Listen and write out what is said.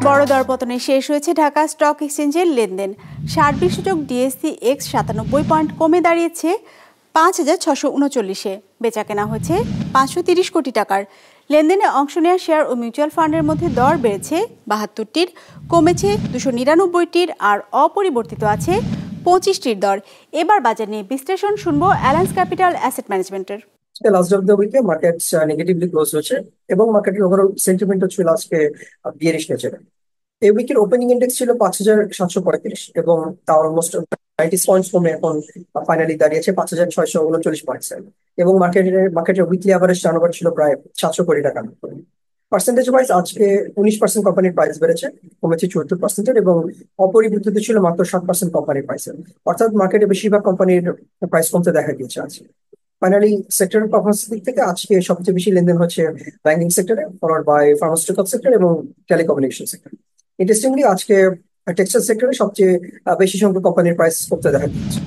বড় দরপতনে শেষ হয়েছে ঢাকা স্টক এক্সচেঞ্জের লেনদেন। সার্বিক সূচক ডিএসসি এক্স 97 পয়েন্ট কমে দাঁড়িয়েছে 5,639-এ। বেচা কেনা হয়েছে 530 কোটি টাকার। লেনদেনে অংশ নেওয়া শেয়ার ও মিউচুয়াল ফান্ডের মধ্যে দর বেড়েছে 72টির, কমেছে 299টির, আর অপরিবর্তিত আছে 25টির দর। এবার বাজার নিয়ে বিশ্লেষণ শুনবো অ্যালায়েন্স ক্যাপিটাল অ্যাসেট ম্যানেজমেন্টের। লাস্ট অফ দ্য উইকে মার্কেট নেগেটিভলি ক্লোজ হয়েছে এবং মার্কেটের ওভারঅল সেন্টিমেন্টও ছিল আজকে বিয়ারিশ নেচারে। এই উইকের ওপেনিং ইন্ডেক্স ছিল 5,735 এবং তা অলমোস্ট 90 পয়েন্টস কমে এখন ফাইনালি দাঁড়িয়েছে 5,639 পয়েন্টস। এবং মার্কেটের উইকলি অ্যাভারেজ টার্নওভার ছিল প্রায় 700 কোটি টাকা। পার্সেন্টেজ ওয়াইজ আজকে 19% কোম্পানির প্রাইস বেড়েছে, কমেছে 74%, এবং অপরিবর্তিত ছিল মাত্র 7% কোম্পানির প্রাইসে। অর্থাৎ মার্কেটে বেশিরভাগ কোম্পানির প্রাইস কমতে দেখা গিয়েছে আজকে। ফাইনালি সেক্টরের পারফরমেন্স দিক থেকে আজকে সবচেয়ে বেশি লেনদেন হচ্ছে ব্যাংকিং সেক্টরে, ফলোড বাই ফার্মাসিউটিক্যাল সেক্টর এবং টেলিকমিউনিকেশন সেক্টর। ইন্টারেস্টিংলি আজকে টেক্সটাইল সেক্টরে সবচেয়ে বেশি সংখ্যক কোম্পানির প্রাইস কমতে দেখা গিয়েছে।